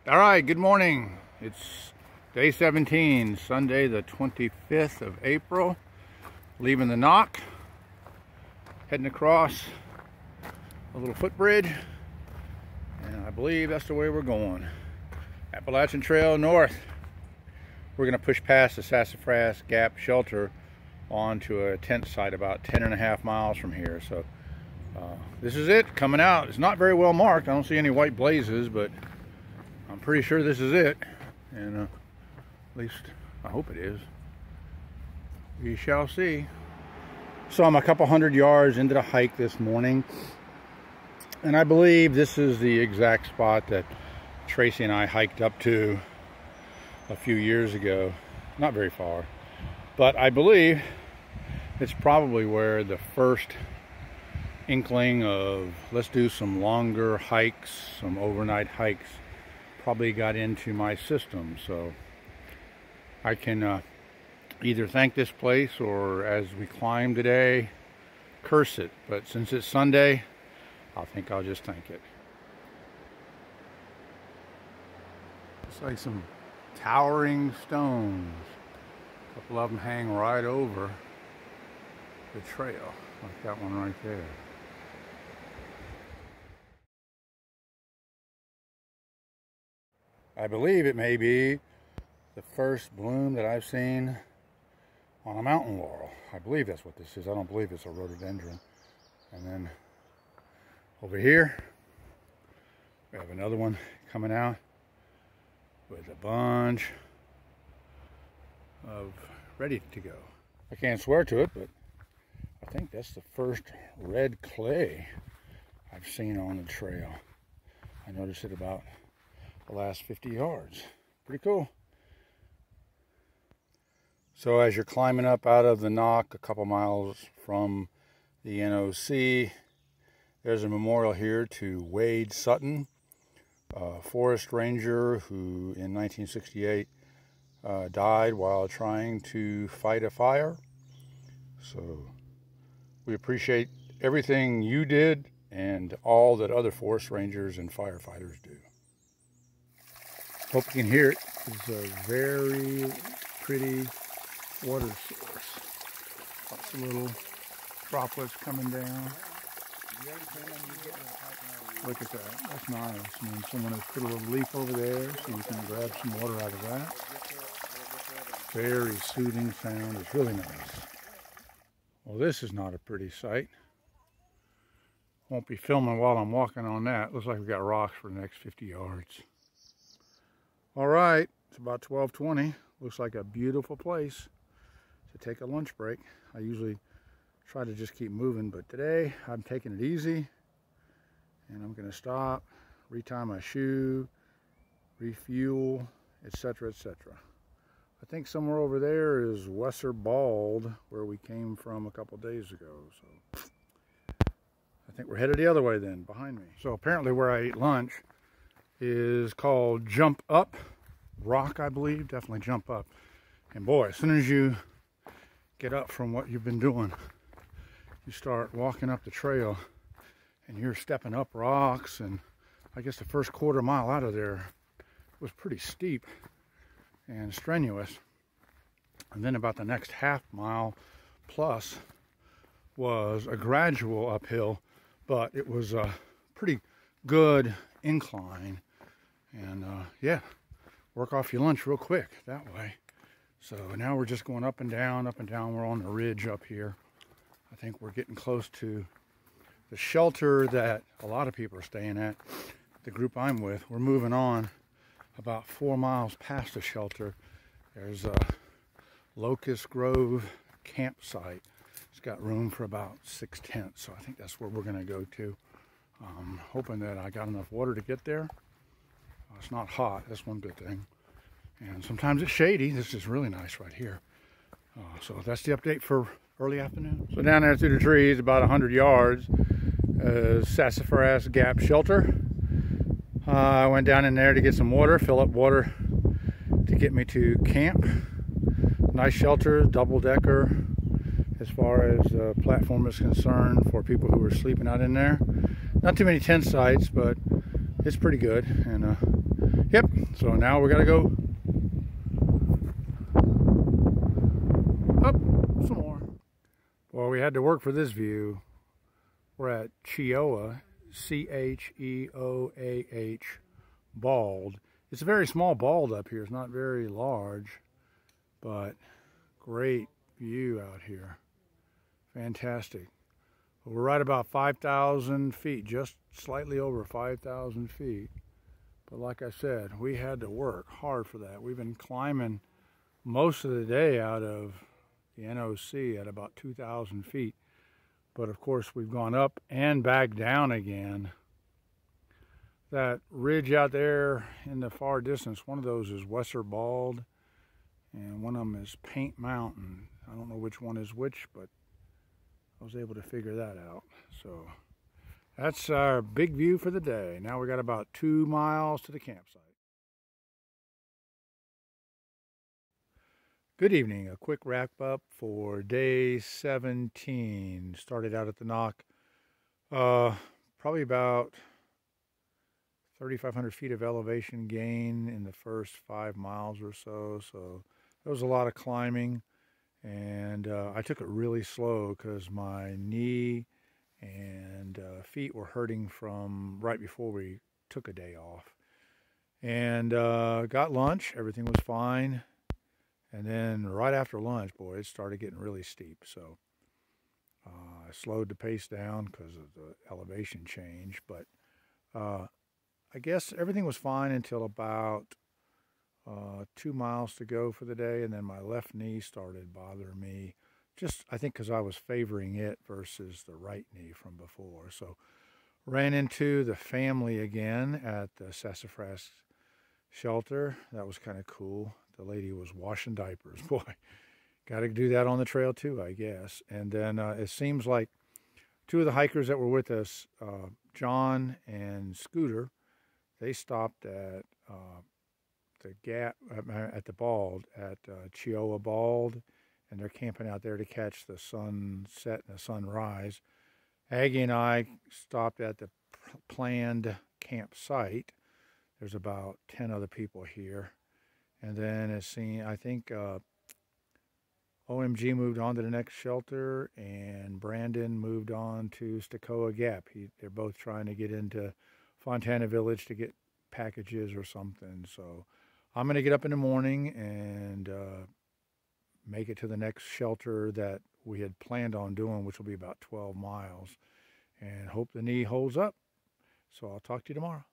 All right, good morning. It's day 17, Sunday the 25th of April. Leaving the NOC, heading across a little footbridge, and I believe that's the way we're going. Appalachian Trail North. We're going to push past the Sassafras Gap Shelter onto a tent site about 10.5 miles from here. So this is it, coming out. It's not very well marked. I don't see any white blazes, but I'm pretty sure this is it, and at least I hope it is. We shall see. So I'm a couple hundred yards into the hike this morning, and I believe this is the exact spot that Tracy and I hiked up to a few years ago. Not very far, but I believe it's probably where the first inkling of let's do some longer hikes, some overnight hikes, probably got into my system. So I can either thank this place or, as we climb today, curse it. But since it's Sunday, I think I'll just thank it. It's like some towering stones. A couple of them hang right over the trail, like that one right there. I believe it may be the first bloom that I've seen on a mountain laurel. I believe that's what this is. I don't believe it's a rhododendron. And then over here, we have another one coming out with a bunch of ready to go. I can't swear to it, but I think that's the first red clay I've seen on the trail. I noticed it about the last 50 yards. Pretty cool. So as you're climbing up out of the NOC a couple miles from the NOC, there's a memorial here to Wade Sutton, a forest ranger who in 1968 died while trying to fight a fire. So we appreciate everything you did and all that other forest rangers and firefighters do. Hope you can hear it. It's a very pretty water source. Lots of little droplets coming down. Look at that. That's nice. I mean, someone has put a little leaf over there so you can grab some water out of that. Very soothing sound. It's really nice. Well, this is not a pretty sight. Won't be filming while I'm walking on that. Looks like we've got rocks for the next 50 yards. All right, it's about 12:20. Looks like a beautiful place to take a lunch break. I usually try to just keep moving, but today I'm taking it easy, and I'm going to stop, retie my shoe, refuel, etc., etc. I think somewhere over there is Wesser Bald, where we came from a couple days ago. So I think we're headed the other way then, behind me. So apparently where I ate lunch is called Jump Up Rock, I believe. Definitely Jump Up. And boy, as soon as you get up from what you've been doing, you start walking up the trail and you're stepping up rocks. And I guess the first quarter mile out of there was pretty steep and strenuous. And then about the next half mile plus was a gradual uphill, but it was a pretty good incline. And yeah, work off your lunch real quick that way. So now we're just going up and down, up and down. We're on the ridge up here. I think we're getting close to the shelter that a lot of people are staying at. The group I'm with, we're moving on about 4 miles past the shelter. There's a Locust Grove campsite. It's got room for about 6 tents, so I think that's where we're going to go to. Hoping that I got enough water to get there. It's not hot, that's one good thing. And sometimes it's shady. This is really nice right here. So that's the update for early afternoon. So down there through the trees, about 100 yards, Sassafras Gap Shelter. I went down in there to get some water, fill up water to get me to camp. Nice shelter, double-decker as far as the platform is concerned for people who are sleeping out in there. Not too many tent sites, but it's pretty good. And Yep, so now we gotta go up some more. Well, we had to work for this view. We're at Cheoah, C-H-E-O-A-H, bald. It's a very small bald up here. It's not very large, but great view out here. Fantastic. We're right about 5,000 feet, just slightly over 5,000 feet. But like I said, we had to work hard for that. We've been climbing most of the day out of the NOC at about 2,000 feet. But of course, we've gone up and back down again. That ridge out there in the far distance, one of those is Wesser Bald, and one of them is Paint Mountain. I don't know which one is which, but I was able to figure that out. So that's our big view for the day. Now we got about 2 miles to the campsite. Good evening. A quick wrap up for day 17. Started out at the NOC. Probably about 3,500 feet of elevation gain in the first 5 miles or so. So there was a lot of climbing. And I took it really slow because my knee and feet were hurting from right before we took a day off. And got lunch. Everything was fine. And then right after lunch, boy, it started getting really steep. So I slowed the pace down because of the elevation change. But I guess everything was fine until about 2 miles to go for the day. And then my left knee started bothering me. Just, I think, because I was favoring it versus the right knee from before. So ran into the family again at the Sassafras shelter. That was kind of cool. The lady was washing diapers. Boy, got to do that on the trail too, I guess. And then it seems like 2 of the hikers that were with us, John and Scooter, they stopped at the gap at the Bald, at Cheoah Bald, and they're camping out there to catch the sunset and the sunrise. Aggie and I stopped at the planned campsite. There's about 10 other people here. And then as seen, I think OMG moved on to the next shelter, and Brandon moved on to Stokoa Gap. They're both trying to get into Fontana Village to get packages or something. So I'm going to get up in the morning and make it to the next shelter that we had planned on doing, which will be about 12 miles, and hope the knee holds up. So I'll talk to you tomorrow.